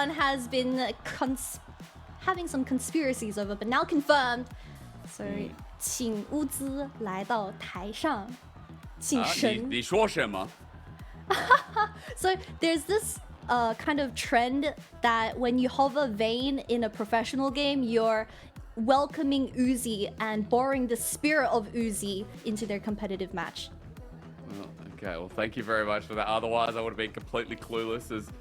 everyone has been having some conspiracies over, but now confirmed. So, 请乌兹来到台上，请神。你说什么？ So there's this kind of trend that when you hover Vayne in a professional game, you're welcoming Uzi and borrowing the spirit of Uzi into their competitive match. Okay, well, thank you very much for that. Otherwise, I would have been completely clueless. As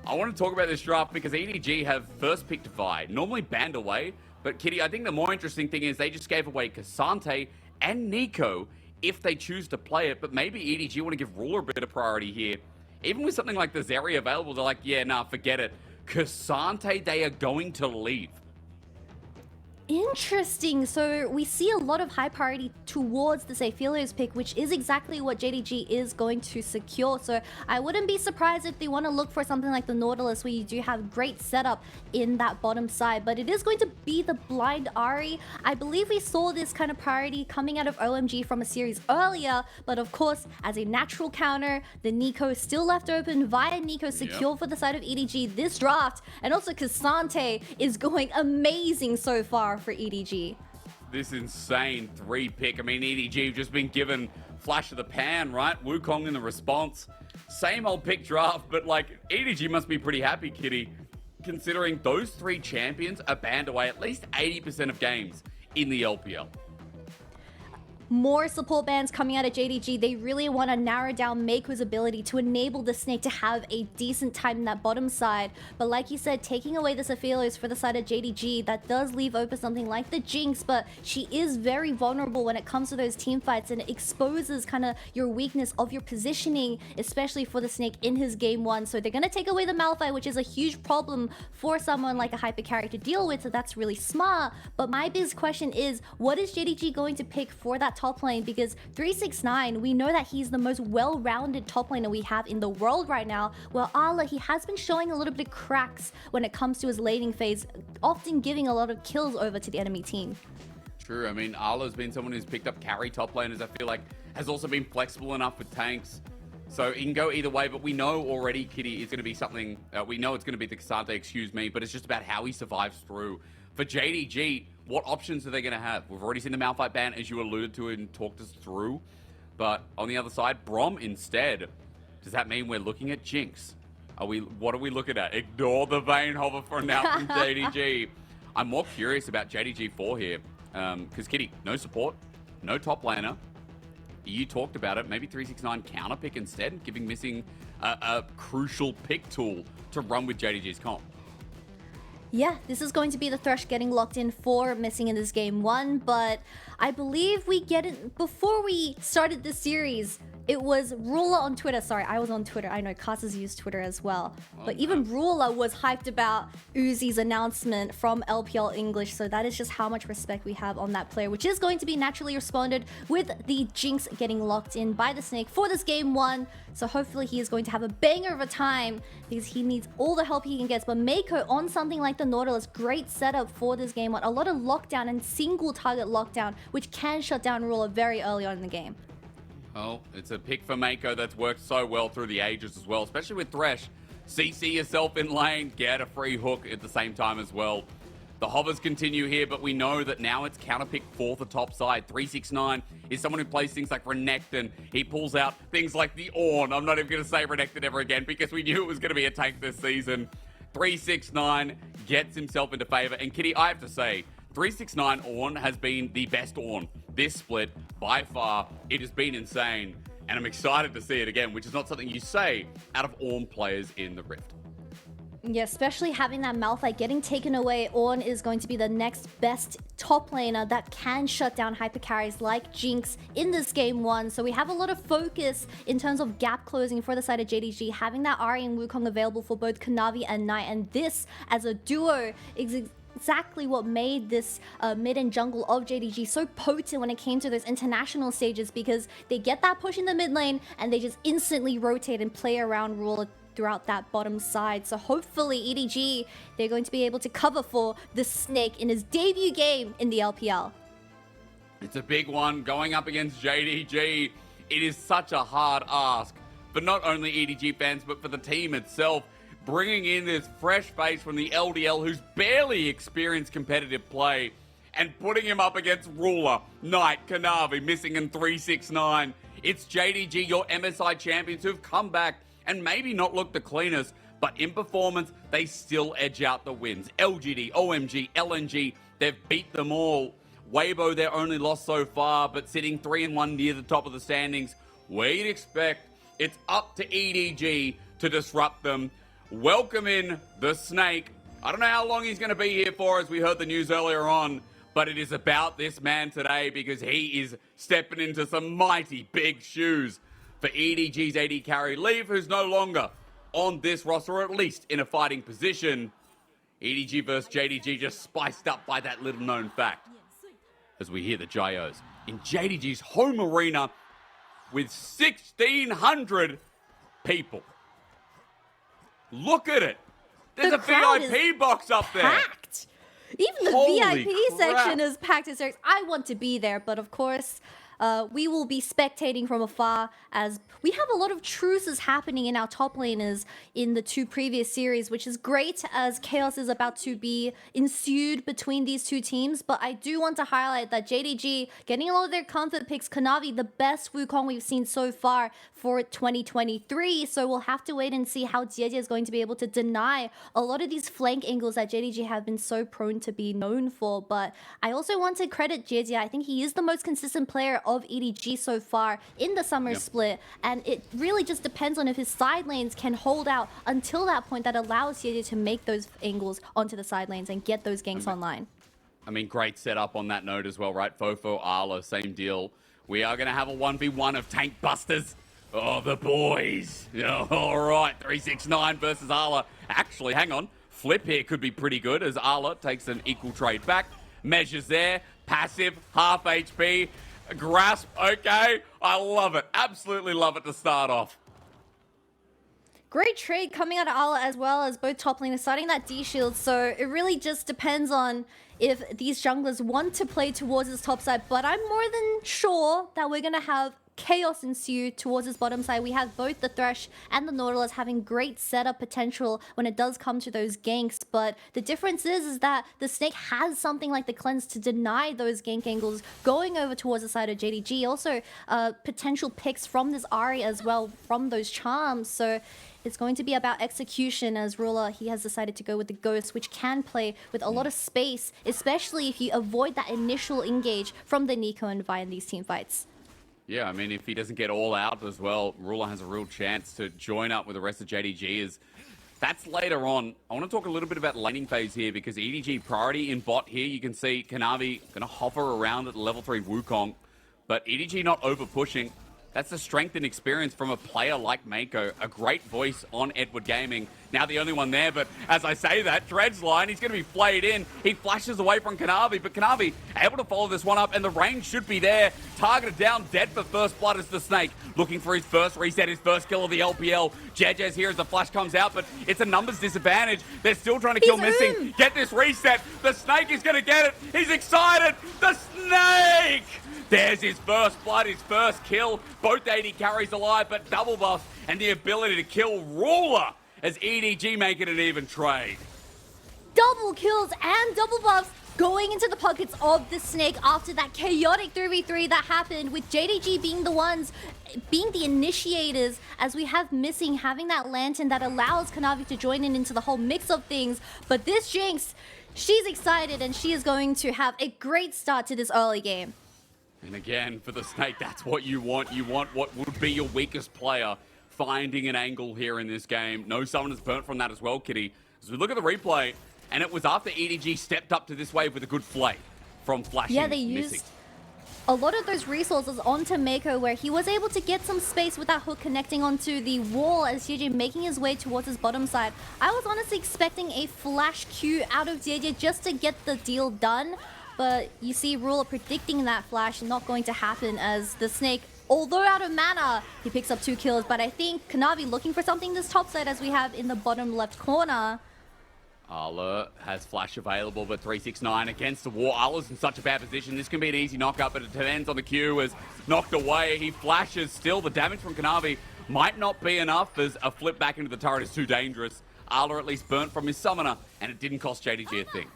I want to talk about this draft because EDG have first picked Vi, normally banned away. But Kitty, I think the more interesting thing is they just gave away K'Sante and Meiko if they choose to play it. But maybe EDG want to give Ruler a bit of priority here. Even with something like the Zeri available, they're like, yeah, nah, forget it. K'Sante, they are going to leave. Interesting. So we see a lot of high priority towards this Aphelios pick, which is exactly what JDG is going to secure. So I wouldn't be surprised if they want to look for something like the Nautilus, where you do have great setup in that bottom side. But it is going to be the blind Ahri. I believe we saw this kind of priority coming out of OMG from a series earlier. But of course, as a natural counter, the Nico is still left open via Nico secure for the side of EDG this draft. And also K'Sante is going amazing so far for EDG. This insane 3-pick. I mean, EDG have just been given flash of the pan, right? Wukong in the response. Same old pick draft, but like EDG must be pretty happy, Kitty, considering those 3 champions are banned away at least 80% of games in the LPL. More support bans coming out of JDG. They really want to narrow down Meiko's ability to enable the Snake to have a decent time in that bottom side. But like you said, taking away this Aphelios for the side of JDG, that does leave open something like the Jinx, but she is very vulnerable when it comes to those team fights, and it exposes kind of your weakness of your positioning, especially for the Snake in his game 1. So they're going to take away the Malphite, which is a huge problem for someone like a hyper carry to deal with, so that's really smart. But my biggest question is, what is JDG going to pick for that top lane? Because 369, we know that he's the most well-rounded top laner we have in the world right now. Well, Ala, he has been showing a little bit of cracks when it comes to his laning phase, often giving a lot of kills over to the enemy team. True. I mean, Ala's been someone who's picked up carry top laners, I feel like, has also been flexible enough with tanks. So he can go either way, but we know already, Kitty, is going to be something, we know it's going to be the K'Sante, excuse me, but it's just about how he survives through. For JDG, what options are they going to have? We've already seen the Malphite ban, as you alluded to and talked us through. But on the other side, Brom instead. Does that mean we're looking at Jinx? What are we looking at? Ignore the Vayne hover for now from JDG. I'm more curious about JDG 4 here. Because, Kitty, no support, no top laner. You talked about it. Maybe 369 counter pick instead, giving Missing a crucial pick tool to run with JDG's comp. Yeah, this is going to be the Thresh getting locked in for Missing in this game 1, but I believe we get it before we started this series. It was Ruler on Twitter. Sorry, I was on Twitter. I know Kaz has used Twitter as well. But even Ruler was hyped about Uzi's announcement from LPL English. So that is just how much respect we have on that player, which is going to be naturally responded with the Jinx getting locked in by the Snake for this game 1. So hopefully he is going to have a banger of a time because he needs all the help he can get. But Meiko on something like the Nautilus, great setup for this game 1. A lot of lockdown and single target lockdown, which can shut down Ruler very early on in the game. Oh, it's a pick for Meiko that's worked so well through the ages as well, especially with Thresh. CC yourself in lane, get a free hook at the same time as well. The hovers continue here, but we know that now it's counterpick for the top side. 369 is someone who plays things like Renekton. He pulls out things like the Ornn. I'm not even going to say Renekton ever again because we knew it was going to be a tank this season. 369 gets himself into favor. And Kitty, I have to say, 369 Ornn has been the best Ornn this split by far. It has been insane, and I'm excited to see it again, which is not something you say out of Ornn players in the Rift. Yeah, especially having that Malphite getting taken away, Ornn is going to be the next best top laner that can shut down hyper carries like Jinx in this game 1. So we have a lot of focus in terms of gap closing for the side of JDG, having that Ahri and Wukong available for both Kanavi and Knight, and this as a duo is exactly what made this mid and jungle of JDG so potent when it came to those international stages, because they get that push in the mid lane and they just instantly rotate and play around Ruler throughout that bottom side. So hopefully EDG, they're going to be able to cover for the Snake in his debut game in the LPL. It's a big one going up against JDG. It is such a hard ask for not only EDG fans, but for the team itself. bringing in this fresh face from the LDL who's barely experienced competitive play and putting him up against Ruler, Knight, Kanavi, missing in 369. It's JDG, your MSI champions, who've come back and maybe not looked the cleanest, but in performance, they still edge out the wins. LGD, OMG, LNG, they've beat them all. Weibo, their only loss so far, but sitting 3-1 near the top of the standings. We'd expect it's up to EDG to disrupt them. Welcome in the Snake. I don't know how long he's going to be here for, as we heard the news earlier on, but it is about this man today because he is stepping into some mighty big shoes for EDG's AD carry Leave, who's no longer on this roster, or at least in a fighting position. EDG versus JDG just spiced up by that little known fact, as we hear the Jios in JDG's home arena with 1,600 people. Look at it. There's a VIP box up there. Packed. Even the Holy VIP crap. section is packed. I want to be there, but of course, we will be spectating from afar as we have a lot of truces happening in our top laners in the two previous series, which is great as chaos is about to be ensued between these two teams. But I do want to highlight that JDG getting a lot of their comfort picks. Kanavi, the best Wukong we've seen so far for 2023. So we'll have to wait and see how Jiejie is going to be able to deny a lot of these flank angles that JDG have been so prone to be known for. But I also want to credit Jiejie. I think he is the most consistent player of EDG so far in the summer split, and it really just depends on if his side lanes can hold out until that point that allows Jiejie to make those angles onto the side lanes and get those ganks online. I mean, great setup on that note as well, right? FoFo, Arla, same deal. We are going to have a 1v1 of tank busters. Oh, the boys. All right, 369 versus Arla. Actually, hang on. Flip here could be pretty good as Arla takes an equal trade back. Measures there. Passive, half HP. Grasp, okay. I love it. Absolutely love it to start off. Great trade coming out of Ala as well as both top laners starting that D shield. So it really just depends on if these junglers want to play towards his top side. But I'm more than sure that we're going to have chaos ensue towards his bottom side. We have both the Thresh and the Nautilus having great setup potential when it does come to those ganks. But the difference is that the Snake has something like the Cleanse to deny those gank angles going over towards the side of JDG. Also, potential picks from this Ahri as well from those charms. So it's going to be about execution as Ruler, he has decided to go with the Ghost, which can play with a lot of space, especially if you avoid that initial engage from the Nico and Vi in these team fights. Yeah, I mean, if he doesn't get all out as well, Ruler has a real chance to join up with the rest of JDG. That's later on. I want to talk a little bit about laning phase here because EDG priority in bot here. You can see Kanavi going to hover around at the level 3 Wukong, but EDG not over pushing. That's the strength and experience from a player like Meiko. A great voice on Edward Gaming. Now the only one there, but as I say that, Dred's line, he's going to be flayed in. He flashes away from Kanavi, but Kanavi able to follow this one up, and the range should be there. Targeted down, dead for first blood is the Snake. Looking for his first reset, his first kill of the LPL. Jieje's here as the flash comes out, but it's a numbers disadvantage. They're still trying to kill Missing. Get this reset. The Snake is going to get it. He's excited. The Snake! There's his first blood, his first kill. Both AD carries alive, but double buff and the ability to kill Ruler as EDG make it an even trade. Double kills and double buffs going into the pockets of the Snake after that chaotic 3v3 that happened, with JDG being the ones, being the initiators, as we have Missing having that lantern that allows Kanavi to join in into the whole mix of things. But this Jinx, she's excited and she is going to have a great start to this early game. And again, for the Snake, that's what you want. You want what would be your weakest player finding an angle here in this game. No Summoners burnt from that as well, Kitty. As we look at the replay, and it was after EDG stepped up to this wave with a good flay from flashing. Yeah, they used a lot of those resources onto Meiko, where he was able to get some space with that hook connecting onto the wall as Jiejie making his way towards his bottom side. I was honestly expecting a flash Q out of Jiejie just to get the deal done. But you see Ruler predicting that flash not going to happen as the Snake, although out of mana, he picks up 2 kills. But I think Kanavi looking for something this top side as we have in the bottom left corner. Arla has flash available, but 369 against the wall. Arla's in such a bad position. This can be an easy knockup, but it depends on the Q as knocked away. He flashes still. The damage from Kanavi might not be enough as a flip back into the turret is too dangerous. Arla at least burnt from his summoner, and it didn't cost JDG a thing.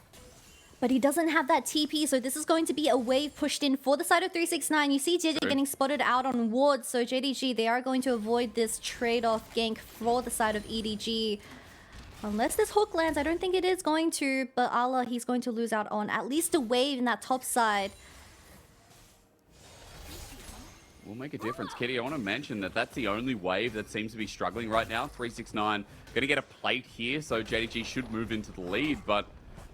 But he doesn't have that TP, so this is going to be a wave pushed in for the side of 369. You see Jiejie getting spotted out on wards, so JDG, they are going to avoid this trade-off gank for the side of EDG. Unless this hook lands, I don't think it is going to, but Arla, he's going to lose out on at least a wave in that top side. Will make a difference. Kitty, I want to mention that that's the only wave that seems to be struggling right now. 369 going to get a plate here, so JDG should move into the lead, but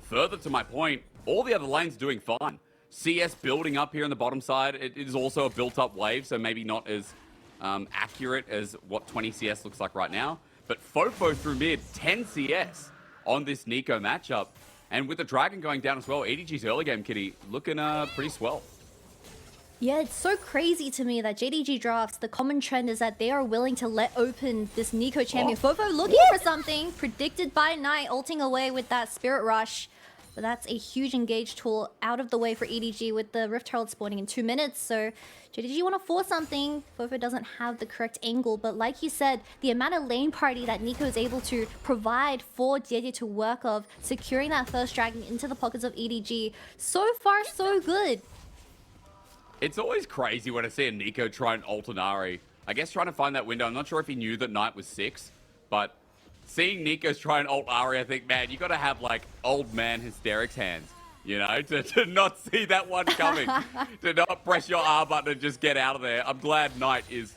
further to my point, all the other lanes doing fine. CS building up here on the bottom side. It is also a built-up wave, so maybe not as accurate as what 20 CS looks like right now. But FoFo through mid, 10 CS on this Meiko matchup. And with the Dragon going down as well, EDG's early game, Kitty, looking pretty swell. Yeah, it's so crazy to me that JDG drafts, the common trend is that they are willing to let open this Meiko champion. FoFo looking for something, predicted by Knight, ulting away with that Spirit Rush. But that's a huge engage tool out of the way for EDG with the Rift Herald spawning in 2 minutes. So JDG want to force something. FoFo doesn't have the correct angle. But like you said, the amount of lane party that Nico is able to provide for Jiejie to work of, securing that first dragon into the pockets of EDG. So far, so good. It's always crazy when I see a Nico try and ult an Ahri. I guess trying to find that window. I'm not sure if he knew that Knight was 6, but seeing Nico's try and ult Ahri, I think, man, you got to have, like, old man hysterics hands, you know, to not see that one coming, to not press your R button and just get out of there. I'm glad Knight is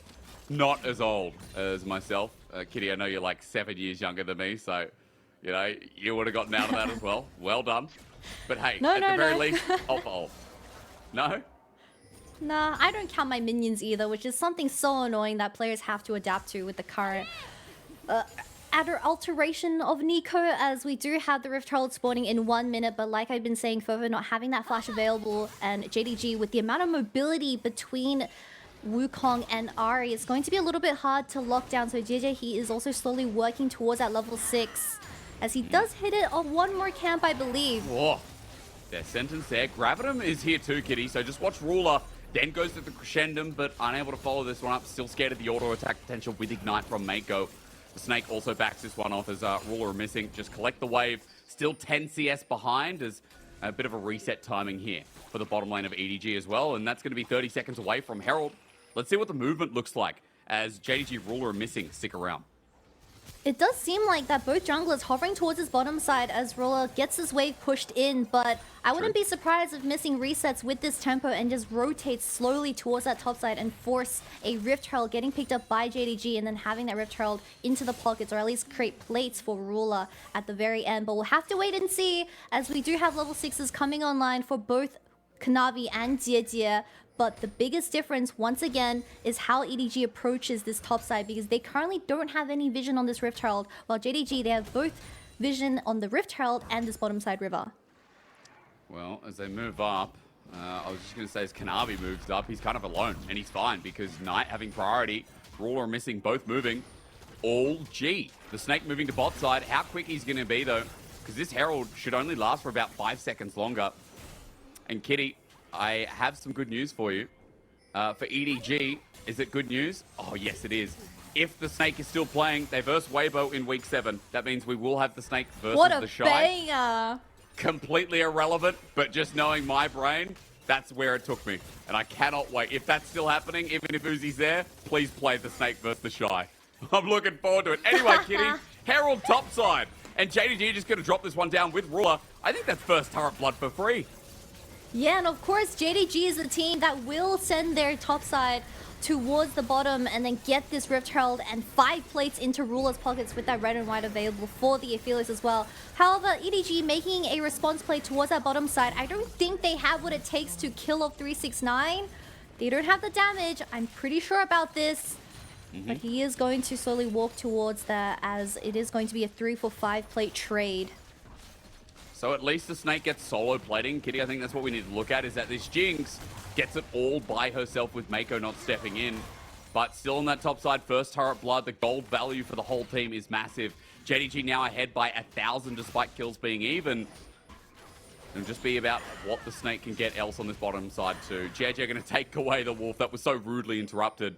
not as old as myself. Kitty, I know you're, like, 7 years younger than me, so, you know, you would have gotten out of that as well. Well done. But, hey, at the very least, ult for ult. No? Nah, I don't count my minions either, which is something so annoying that players have to adapt to with the current alteration of Nico, as we do have the Rift Herald spawning in 1 minute, but like I've been saying, FoFo not having that flash available, and JDG with the amount of mobility between Wukong and Ahri, it's going to be a little bit hard to lock down, so Jiejie is also slowly working towards that level 6, as he does hit it on one more camp, I believe. Whoa. Their sentence there. Gravitum is here too, Kitty, so just watch Ruler. Then goes to the Crescendum, but unable to follow this one up. Still scared of the auto attack potential with Ignite from Meiko. The Snake also backs this one off as Ruler are missing. Just collect the wave. Still 10 CS behind as a bit of a reset timing here for the bottom lane of EDG as well. And that's going to be 30 seconds away from Herald. Let's see what the movement looks like as JDG Ruler are missing. Stick around. It does seem like that both junglers hovering towards his bottom side as Ruler gets his wave pushed in, but I wouldn't be surprised if missing resets with this tempo and just rotates slowly towards that top side and force a Rift Herald getting picked up by JDG and then having that Rift Herald into the pockets, or at least create plates for Ruler at the very end. But we'll have to wait and see, as we do have level 6s coming online for both Kanavi and Jiejie. But the biggest difference, once again, is how EDG approaches this top side, because they currently don't have any vision on this Rift Herald, while JDG, they have both vision on the Rift Herald and this bottom side river. Well, as they move up, I was just going to say as Kanavi moves up, he's kind of alone, and he's fine because Knight having priority, Ruler missing, both moving. All G. The Snake moving to bot side. How quick he's going to be, though, because this Herald should only last for about 5 seconds longer. And Kitty, I have some good news for you. For EDG, is it good news? Oh, yes, it is. If the Snake is still playing, they verse Weibo in week 7. That means we will have the Snake versus the Shy. What a banger! Completely irrelevant, but just knowing my brain, that's where it took me. And I cannot wait. If that's still happening, even if Uzi's there, please play the Snake versus the Shy. I'm looking forward to it. Anyway, Kitty, Herald topside. And JDG just going to drop this one down with Ruler. I think that's first turret blood for free. Yeah, and of course, JDG is the team that will send their top side towards the bottom and then get this Rift Herald and 5 plates into Ruler's pockets with that red and white available for the Aphelios as well. However, EDG making a response play towards that bottom side, I don't think they have what it takes to kill off 369. They don't have the damage. I'm pretty sure about this. But he is going to slowly walk towards that, as it is going to be a 3 for 5 plate trade. So at least the Snake gets solo plating. Kitty, I think that's what we need to look at, is that this Jinx gets it all by herself with Meiko not stepping in. But still on that top side, first turret blood, the gold value for the whole team is massive. JDG now ahead by 1,000 despite kills being even. It'll just be about what the Snake can get else on this bottom side too. Jiejie going to take away the Wolf. That was so rudely interrupted.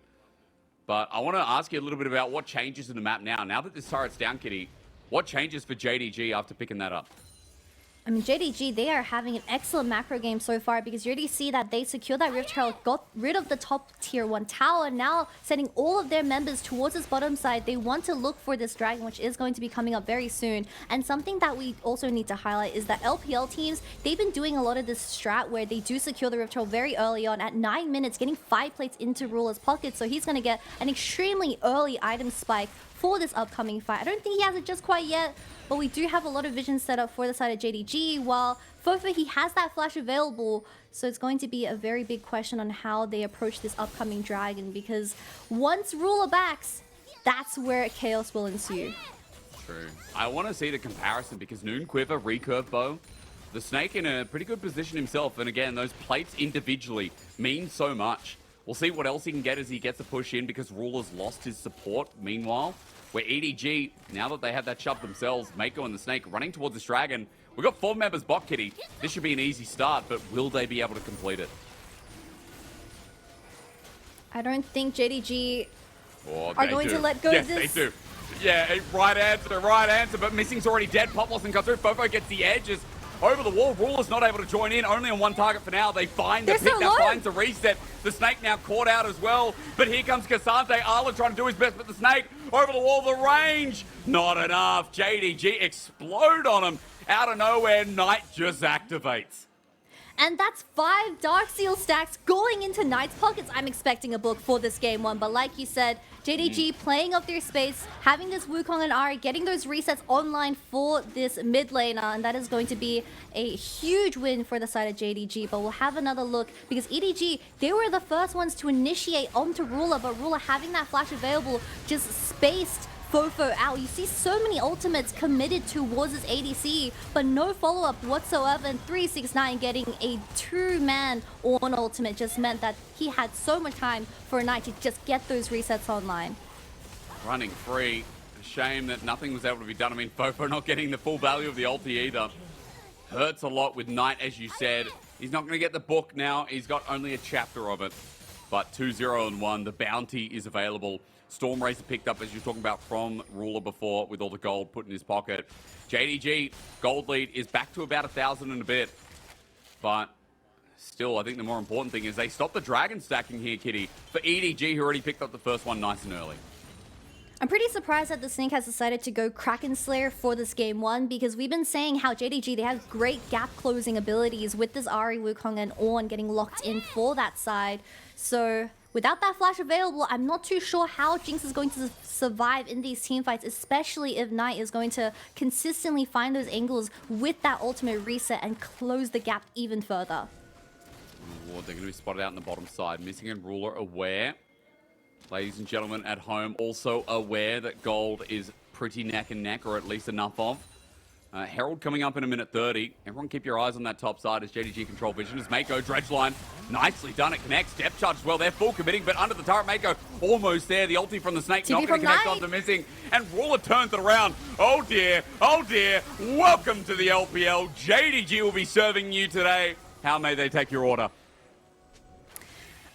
But I want to ask you a little bit about what changes in the map now. Now that this turret's down, Kitty, What changes for JDG after picking that up? I mean, JDG, they are having an excellent macro game so far because you already see that they secured that Rift Herald, got rid of the top tier 1 tower, now sending all of their members towards this bottom side. They want to look for this dragon, which is going to be coming up very soon. And something that we also need to highlight is that LPL teams, they've been doing a lot of this strat where they do secure the Rift Herald very early on at 9 minutes, getting 5 plates into Ruler's pocket. So he's going to get an extremely early item spike for this upcoming fight. I don't think he has it just quite yet, but we do have a lot of vision set up for the side of JDG, while FoFo, he has that flash available, so it's going to be a very big question on how they approach this upcoming dragon, because once Ruler backs, that's where chaos will ensue. True. I want to see the comparison because Noon Quiver, recurve bow, the Snake in a pretty good position himself, and again, those plates individually mean so much. We'll see what else he can get as he gets a push in because Ruler's lost his support. Meanwhile, where EDG, now that they have that shove themselves, Meiko and the Snake running towards this dragon. We've got 4 members bot, Kitty. This should be an easy start, but will they be able to complete it? I don't think JDG Oh, are going to let go of this. Yes, they do. Yeah, right answer, but Missing's already dead. Pop doesn't come through. FoFo gets the edges. Over the wall, Ruler's not able to join in, only on 1 target for now. They find the pick that finds the reset. The Snake now caught out as well, but here comes Cassante. Arla trying to do his best, but the Snake over the wall, the range, not enough. JDG explode on him. Out of nowhere, Knight just activates. And that's 5 Dark Seal stacks going into Knight's pockets. I'm expecting a book for this game 1, but like you said, JDG playing up their space, having this Wukong and Ari, getting those resets online for this mid laner, and that is going to be a huge win for the side of JDG. But we'll have another look because EDG, they were the first ones to initiate onto Ruler, but Ruler having that flash available just spaced FoFo out. You see so many ultimates committed towards his ADC, but no follow-up whatsoever, and 369 getting a 2-man on ultimate just meant that he had so much time for a Knight to just get those resets online. Running free. A shame that nothing was able to be done. I mean, FoFo not getting the full value of the ulti either. Hurts a lot with Knight, as you said. He's not going to get the book now. He's got only a chapter of it. But 2-0-1, the bounty is available. Storm Racer picked up, as you were talking about, from Ruler before with all the gold put in his pocket. JDG, gold lead is back to about 1,000 and a bit. But still, I think the more important thing is they stop the dragon stacking here, Kitty. For EDG, who already picked up the first one nice and early. I'm pretty surprised that the Snake has decided to go Kraken Slayer for this game 1 because we've been saying how JDG, they have great gap closing abilities with this Ari, Wukong, and Ornn getting locked in for that side. So without that flash available, I'm not too sure how Jinx is going to survive in these team fights, especially if Knight is going to consistently find those angles with that ultimate reset and close the gap even further. Oh, they're going to be spotted out in the bottom side. Missing and Ruler aware. Ladies and gentlemen at home, also aware that gold is pretty neck and neck, or at least enough of. Herald coming up in a minute 30. Everyone keep your eyes on that top side as JDG control vision. As Meiko, dredge line, nicely done. It connects. Depth charge as well. They're full committing, but under the turret, Meiko almost there. The ulti from the Snake not going to connect onto Missing. And Ruler turns it around. Oh dear, oh dear. Welcome to the LPL. JDG will be serving you today. How may they take your order?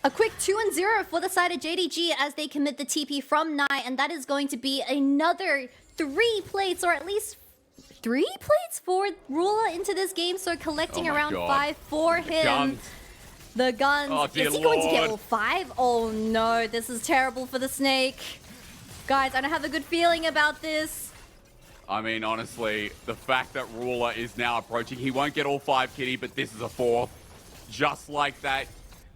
A quick 2-0 for the side of JDG as they commit the TP from Knight, and that is going to be another 3 plates, or at least 3 plates for Ruler into this game, so collecting around 5 for him. The guns. Oh, dear is he going to get Lord. all 5? Oh no, this is terrible for the Snake. Guys, I don't have a good feeling about this. I mean, honestly, the fact that Ruler is now approaching, he won't get all 5, Kitty, but this is a 4th. Just like that.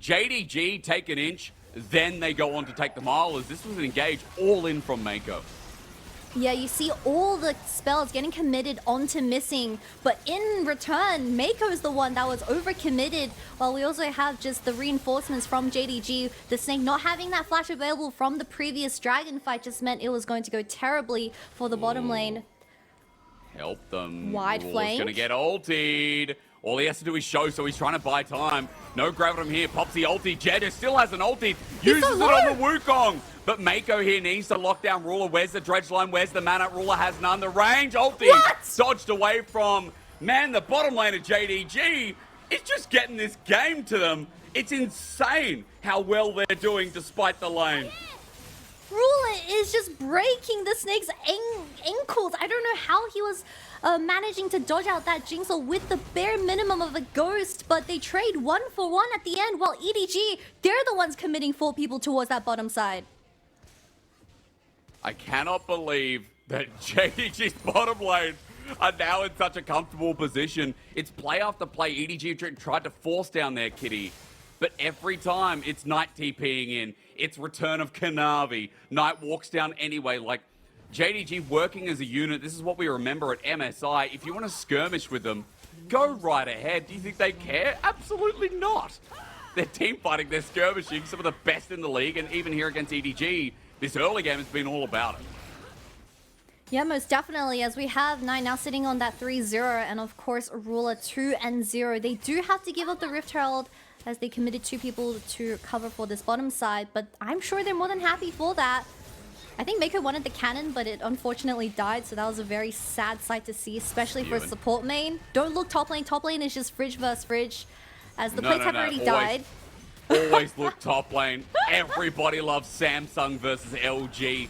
JDG take an inch, then they go on to take the mile, as this was an engage all in from Meiko. Yeah, you see all the spells getting committed onto Missing, but in return, Meiko is the one that was overcommitted, while we also have just the reinforcements from JDG. The Snake not having that flash available from the previous dragon fight just meant it was going to go terribly for the bottom lane. Help them. Wide flank. Gonna get ultied. All he has to do is show, so he's trying to buy time. No grab him here. Pops the ulti. Jed still has an ulti. Uses it on the Wukong. But Meiko here needs to lock down Ruler. Where's the dredge line? Where's the mana? Ruler has none. The range ulti. What? Dodged away from. Man, the bottom lane of JDG is just getting this game to them. It's insane how well they're doing despite the lane. Ruler is just breaking the Snake's ankles. I don't know how he was managing to dodge out that Jinxel with the bare minimum of a ghost, but they trade 1-for-1 at the end, while EDG, they're the ones committing 4 people towards that bottom side. I cannot believe that JDG's bottom lane are now in such a comfortable position. It's play after play. EDG tried to force down their kitty, but every time it's Knight TPing in, it's return of Kanavi. Knight walks down anyway. Like, JDG working as a unit, this is what we remember at MSI. If you want to skirmish with them, go right ahead. Do you think they care? Absolutely not. They're team fighting, they're skirmishing, some of the best in the league, and even here against EDG, this early game has been all about it. Yeah, most definitely, as we have Knight now sitting on that 3-0, and of course Ruler 2-0. They do have to give up the Rift Herald as they committed 2 people to cover for this bottom side, but I'm sure they're more than happy for that. I think Meiko wanted the cannon, but it unfortunately died, so that was a very sad sight to see, especially for a support main. Don't look top lane. Top lane is just Fridge versus Fridge, as the plates have already died. Always look top lane. Everybody loves Samsung versus LG.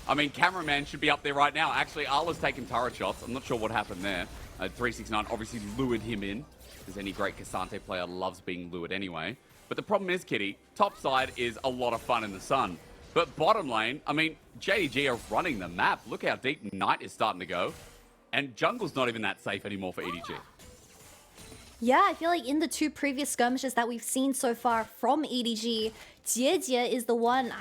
I mean, cameraman should be up there right now. Actually, Arla's taking turret shots. I'm not sure what happened there. 369 obviously lured him in, because any great Cassante player loves being lured anyway. But the problem is, Kitty, top side is a lot of fun in the sun. But bottom lane, I mean, JDG are running the map. Look how deep Knight is starting to go. And jungle's not even that safe anymore for EDG. Yeah, I feel like in the 2 previous skirmishes that we've seen so far from EDG, Jiejie is the one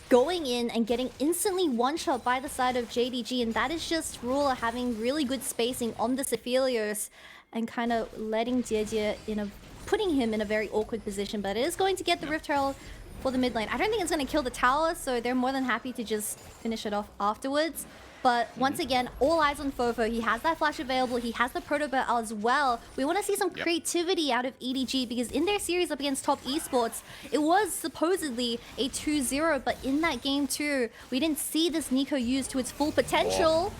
going in and getting instantly one-shot by the side of JDG, and that is just Ruler having really good spacing on the Aphelios and kind of letting Jiejie putting him in a very awkward position, but it is going to get the Rift Herald for the mid lane. I don't think it's going to kill the tower, so they're more than happy to just finish it off afterwards. But once again, all eyes on FoFo. He has that flash available. He has the proto burst as well. We want to see some creativity out of EDG, because in their series up against top esports, it was supposedly a 2-0, but in that game too, we didn't see this Meiko used to its full potential.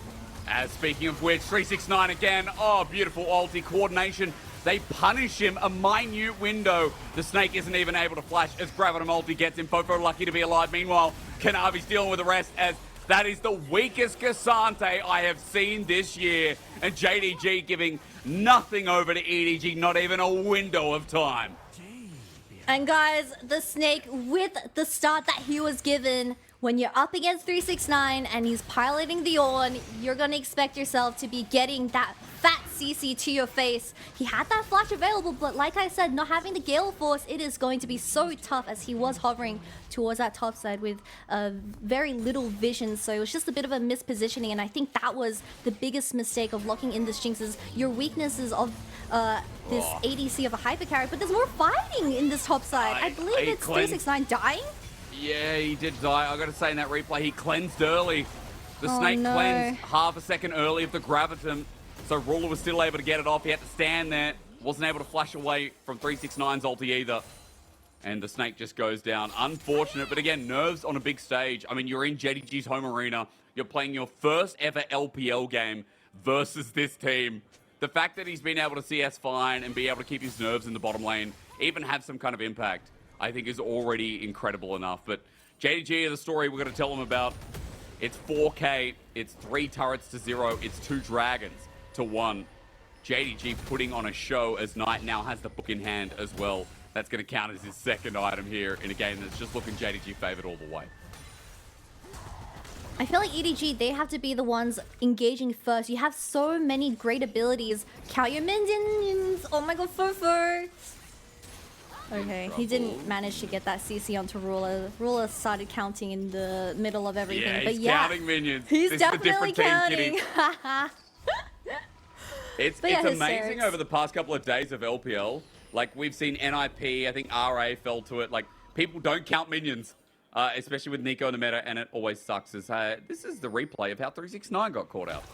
As speaking of which, 369 again. Oh, beautiful ulti coordination. They punish him a minute window. The Snake isn't even able to flash as Graviton ulti gets him. FoFo lucky to be alive. Meanwhile, Kanavi's dealing with the rest, as that is the weakest Cassante I have seen this year. And JDG giving nothing over to EDG, not even a window of time. And guys, the Snake, with the start that he was given, when you're up against 369 and he's piloting the Ornn, you're going to expect yourself to be getting that fat CC to your face. He had that flash available, but like I said, not having the Gale Force, it is going to be so tough, as he was hovering towards that top side with very little vision. So it was just a bit of a mispositioning, and I think that was the biggest mistake of locking in this Jinx, is your weaknesses of this ADC of a hyper carry, but there's more fighting in this top side. I believe it's 369 dying. Yeah, he did die. I got to say, in that replay, he cleansed early. The Snake cleansed half a second early of the Graviton, so Ruler was still able to get it off. He had to stand there. Wasn't able to flash away from 369's ulti either. And the Snake just goes down. Unfortunate, but again, nerves on a big stage. I mean, you're in JDG's home arena. You're playing your first ever LPL game versus this team. The fact that he's been able to CS fine and be able to keep his nerves in the bottom lane, even have some kind of impact, I think is already incredible enough. But JDG, the story we're going to tell them about, it's 4K, it's 3 turrets to 0, it's 2 dragons to 1. JDG putting on a show, as Knight now has the book in hand as well. That's going to count as his second item here in a game that's just looking JDG favored all the way. I feel like EDG, they have to be the ones engaging first. You have so many great abilities. Count your minions! Oh my god, FoFo! Okay, he didn't manage to get that CC onto Ruler. Ruler started counting in the middle of everything. Yeah, but he's yeah, counting minions. He's this definitely is a different counting. Team, it's amazing over the past couple of days of LPL. Like, we've seen NIP, I think RA fell to it. Like, people don't count minions, especially with Nico in the meta, and it always sucks. This is the replay of how 369 got caught out.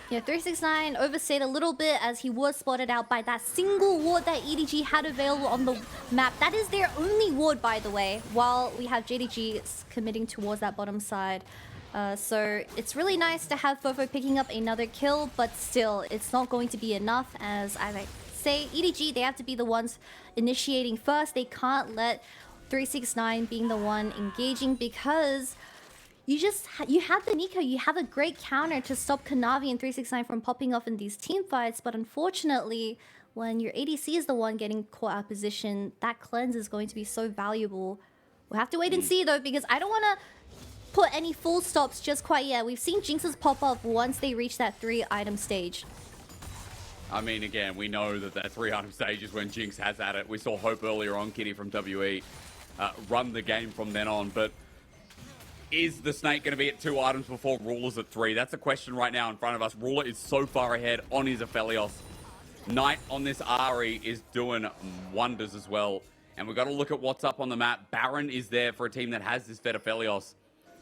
Yeah, 369 overstayed a little bit, as he was spotted out by that single ward that EDG had available on the map. That is their only ward, by the way, while we have JDG committing towards that bottom side. So it's really nice to have FoFo picking up another kill, but still, it's not going to be enough, as I say, EDG, they have to be the ones initiating first. They can't let 369 being the one engaging, because you have the Meiko, you have a great counter to stop Kanavi and 369 from popping off in these team fights, but unfortunately, when your ADC is the one getting caught out of position, that cleanse is going to be so valuable. We'll have to wait and see though, because I don't want to put any full stops just quite yet. We've seen Jinxes pop up once they reach that 3-item stage. I mean, again, we know that 3-item stage is when Jinx has at it. We saw Hope earlier on, Kitty from WE, run the game from then on, but is the Snake going to be at 2 items before Ruler's at 3? That's a question right now in front of us. Ruler is so far ahead on his Aphelios. Knight on this Ahri is doing wonders as well. And we've got to look at what's up on the map. Baron is there for a team that has this Fed Aphelios.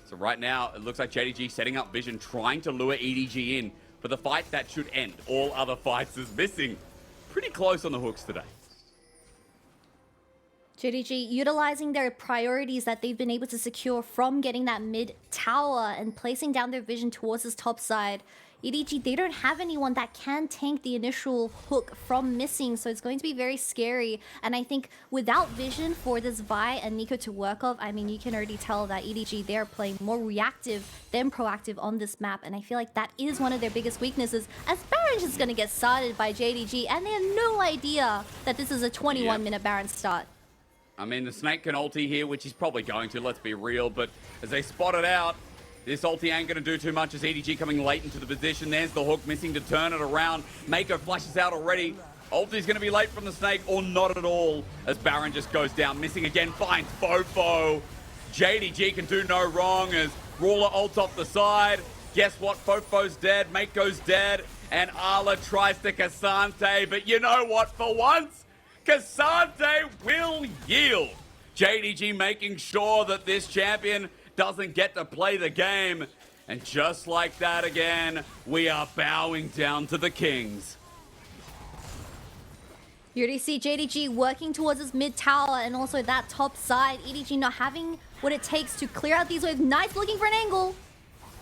So right now, it looks like JDG setting up Vision, trying to lure EDG in for the fight that should end. All other fights is missing. Pretty close on the hooks today. JDG utilizing their priorities that they've been able to secure from getting that mid tower and placing down their vision towards this top side. EDG, they don't have anyone that can tank the initial hook from missing, so it's going to be very scary. And I think without vision for this Vi and Meiko to work off, I mean, you can already tell that EDG, they're playing more reactive than proactive on this map. And I feel like that is one of their biggest weaknesses, as Baron's just going to get started by JDG, and they have no idea that this is a 21-minute Baron start. I mean, the Snake can ulti here, which he's probably going to, let's be real. But as they spot it out, this ulti ain't going to do too much as EDG coming late into the position. There's the hook missing to turn it around. Meiko flashes out already. Ulti's going to be late from the Snake, or not at all, as Baron just goes down. Missing again, finds FoFo. JDG can do no wrong as Ruler ults off the side. Guess what? FoFo's dead, Meiko's dead, and Arla tries to Cassante. But you know what? For once, Cassante will yield. JDG making sure that this champion doesn't get to play the game. And just like that again, we are bowing down to the Kings. You already see JDG working towards his mid tower and also that top side. EDG not having what it takes to clear out these waves. Knight's looking for an angle.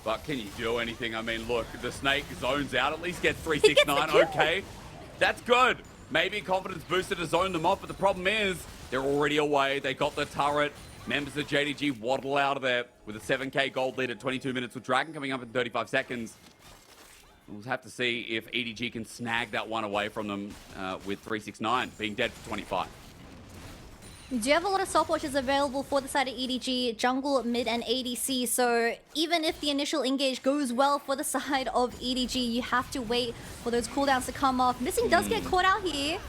But can you do anything? I mean, look, the Snake zones out, at least gets 369. Okay, that's good. Maybe confidence booster to zone them off, but the problem is they're already away. They got the turret. Members of JDG waddle out of there with a 7k gold lead at 22 minutes with Dragon coming up in 35 seconds. We'll have to see if EDG can snag that one away from them with 369 being dead for 25. We do have a lot of stopwatches available for the side of EDG, jungle, mid, and ADC. So even if the initial engage goes well for the side of EDG, you have to wait for those cooldowns to come off. Missing does get caught out here.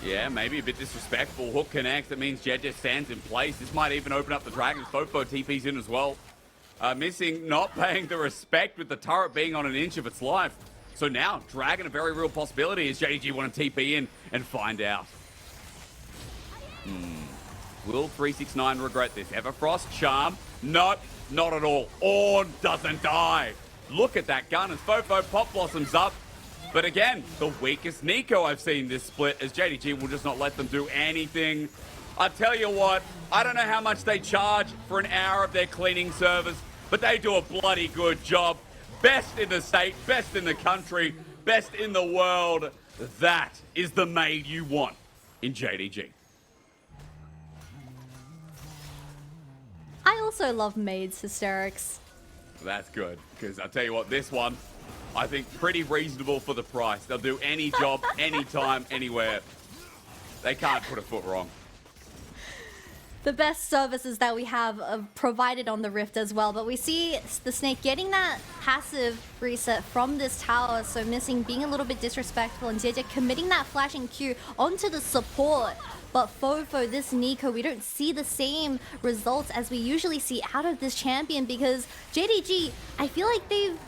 Yeah, maybe a bit disrespectful. Hook connects. That means Jed just stands in place. This might even open up the Dragons. FoFo TP's in as well. Missing not paying the respect with the turret being on an inch of its life. So now, Dragon, a very real possibility as JDG want to TP in and find out. Will 369 regret this? Everfrost, Charm? Not at all. Ornn doesn't die. Look at that gun as FoFo pop blossoms up. But again, the weakest Meiko I've seen this split, as JDG will just not let them do anything. I tell you what, I don't know how much they charge for an hour of their cleaning service, but they do a bloody good job. Best in the state, best in the country, best in the world. That is the maid you want in JDG. I also love maids, hysterics. That's good, because I'll tell you what, this one, I think pretty reasonable for the price. They'll do any job, anytime, anywhere. They can't put a foot wrong. The best services that we have provided on the Rift as well. But we see the Snake getting that passive reset from this tower. So missing being a little bit disrespectful and Jiejie committing that flashing Q onto the support. But FoFo, this Meiko, we don't see the same results as we usually see out of this champion because JDG, I feel like they've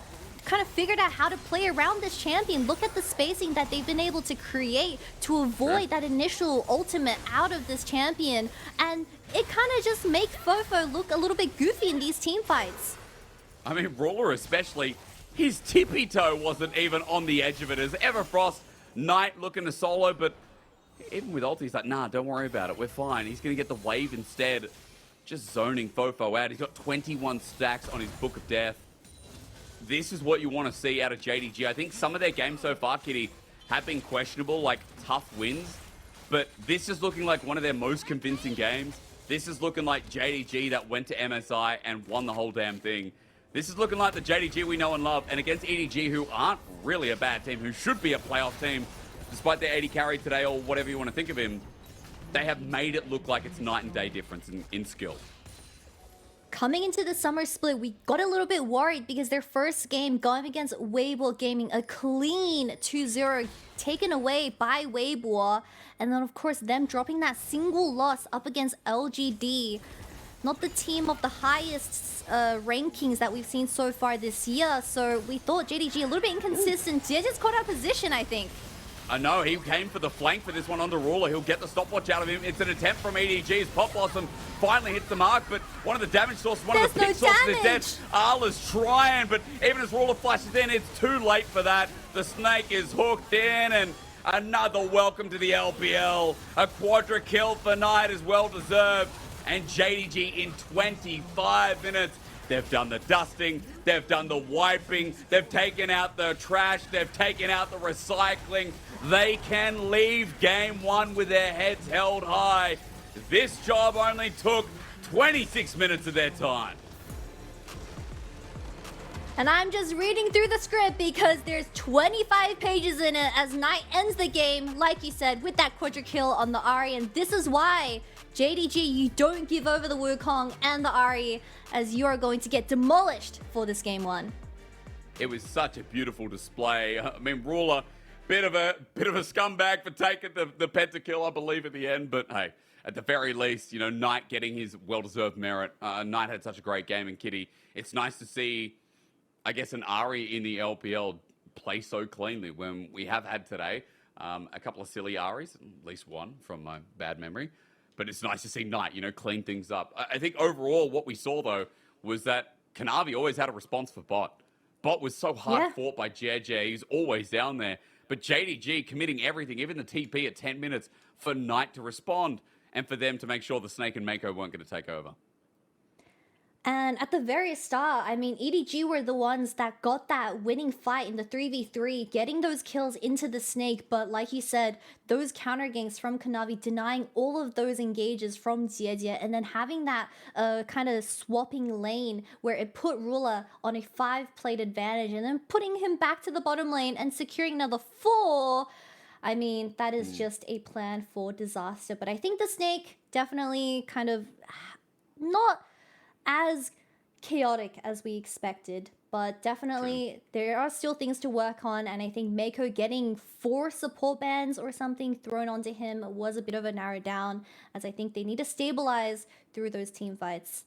kind of figured out how to play around this champion. Look at the spacing that they've been able to create to avoid that initial ultimate out of this champion. And it kind of just makes FoFo look a little bit goofy in these team fights. I mean, Ruler especially, his tippy toe wasn't even on the edge of it as Everfrost, Knight looking to solo, but even with ulti, he's like, nah, don't worry about it, we're fine. He's going to get the wave instead, just zoning FoFo out. He's got 21 stacks on his Book of Death. This is what you want to see out of JDG. I think some of their games so far, Kitty, have been questionable, like tough wins. But this is looking like one of their most convincing games. This is looking like JDG that went to MSI and won the whole damn thing. This is looking like the JDG we know and love, and against EDG, who aren't really a bad team, who should be a playoff team, despite their 80 carry today or whatever you want to think of him, they have made it look like it's night and day difference in skill. Coming into the summer split, we got a little bit worried because their first game going against Weibo Gaming, a clean 2-0 taken away by Weibo. And then, of course, them dropping that single loss up against LGD. Not the team of the highest rankings that we've seen so far this year. So we thought JDG a little bit inconsistent. Jiejie's caught our position, I think. I know, he came for the flank for this one on the Ruler. He'll get the stopwatch out of him. It's an attempt from EDG's Pop Blossom finally hits the mark, but one of the damage sources, one of the pick sources is dead. Arla's trying, but even as Ruler flashes in, it's too late for that. The Snake is hooked in, and another welcome to the LPL. A quadra kill for Knight is well deserved. And JDG in 25 minutes. They've done the dusting, they've done the wiping, they've taken out the trash, they've taken out the recycling. They can leave game one with their heads held high. This job only took 26 minutes of their time. And I'm just reading through the script because there's 25 pages in it as Knight ends the game, like you said, with that quadra kill on the Ahri. And this is why, JDG, you don't give over the Wukong and the Ahri, as you are going to get demolished for this game one. It was such a beautiful display. I mean, Ruler, bit of a scumbag for taking the pentakill, I believe, at the end. But hey, at the very least, you know, Knight getting his well-deserved merit. Knight had such a great game, and Kitty, it's nice to see, I guess, an Ahri in the LPL play so cleanly when we have had today a couple of silly Ahris, at least one from my bad memory. But it's nice to see Knight, you know, clean things up. I think overall what we saw, though, was that Kanavi always had a response for Bot. Bot was so hard fought by Jiejie. He's always down there. But JDG committing everything, even the TP at 10 minutes, for Knight to respond and for them to make sure the Snake and Meiko weren't going to take over. And at the very start, I mean, EDG were the ones that got that winning fight in the 3v3, getting those kills into the Snake. But like you said, those counter ganks from Kanavi, denying all of those engages from Jiejie, and then having that kind of swapping lane where it put Ruler on a 5-plate advantage and then putting him back to the bottom lane and securing another 4. I mean, that is just a plan for disaster. But I think the Snake definitely kind of not as chaotic as we expected, but definitely there are still things to work on, and I think Meiko getting 4 support bans or something thrown onto him was a bit of a narrow down, as I think they need to stabilize through those team fights.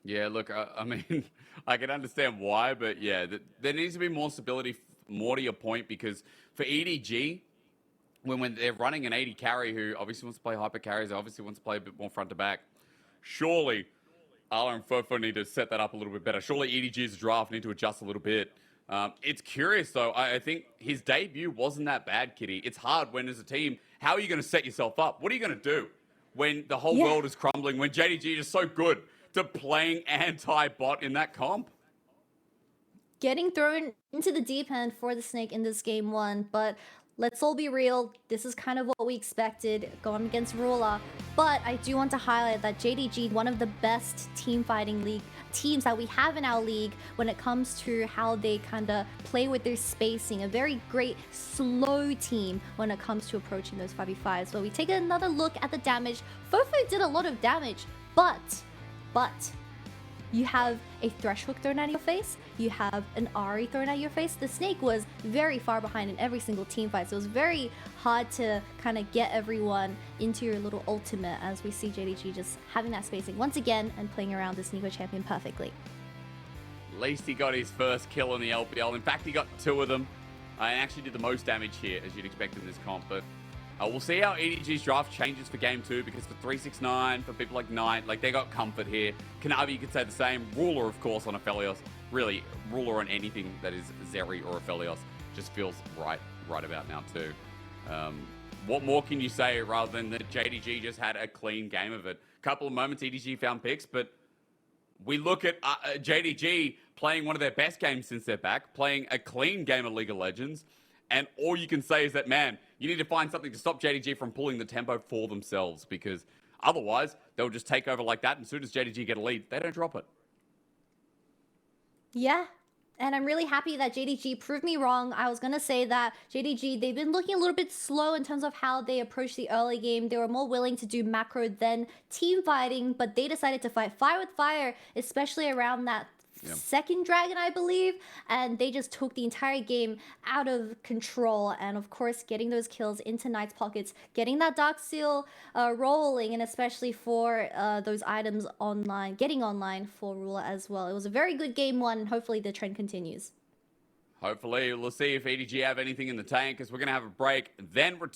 Yeah, look, I mean, I can understand why, but yeah, there needs to be more stability, more to your point, because for EDG, when they're running an 80 carry who obviously wants to play hyper carries, obviously wants to play a bit more front to back, surely Arla and FoFo need to set that up a little bit better. Surely EDG's draft need to adjust a little bit. It's curious, though. I think his debut wasn't that bad, Kitty. It's hard when, as a team, how are you going to set yourself up? What are you going to do when the whole world is crumbling, when JDG is so good to playing anti-bot in that comp? Getting thrown into the deep end for the Snake in this game one, but let's all be real, this is kind of what we expected going against Ruler. But I do want to highlight that JDG, one of the best team fighting league teams that we have in our league when it comes to how they kind of play with their spacing. A very great slow team when it comes to approaching those 5v5s. But we take another look at the damage. FoFo did a lot of damage, but you have a Thresh Hook thrown at your face, you have an Ahri thrown at your face. The Snake was very far behind in every single team fight, so it was very hard to kind of get everyone into your little ultimate, as we see JDG just having that spacing once again and playing around this Nico champion perfectly. At least he got his first kill in the LPL. In fact, he got 2 of them. And actually did the most damage here, as you'd expect in this comp. But we'll see how EDG's draft changes for game 2, because for 369, for people like Knight, like, they got comfort here. Kanavi, you could say the same. Ruler, of course, on Aphelios. Really, Ruler on anything that is Zeri or Aphelios just feels right about now too. What more can you say rather than that JDG just had a clean game of it? Couple of moments EDG found picks, but we look at JDG playing one of their best games since they're back, playing a clean game of League of Legends, and all you can say is that, man, you need to find something to stop JDG from pulling the tempo for themselves, because otherwise they'll just take over like that, and as soon as JDG get a lead, they don't drop it. Yeah. And I'm really happy that JDG proved me wrong. I was going to say that JDG, they've been looking a little bit slow in terms of how they approach the early game. They were more willing to do macro than team fighting, but they decided to fight fire with fire, especially around that second dragon, I believe, and they just took the entire game out of control. And of course, getting those kills into Knight's pockets, getting that Dark Seal rolling, and especially for those items online, getting online for Ruler as well. It was a very good game one. Hopefully the trend continues. Hopefully, we'll see if EDG have anything in the tank, because we're going to have a break, then return.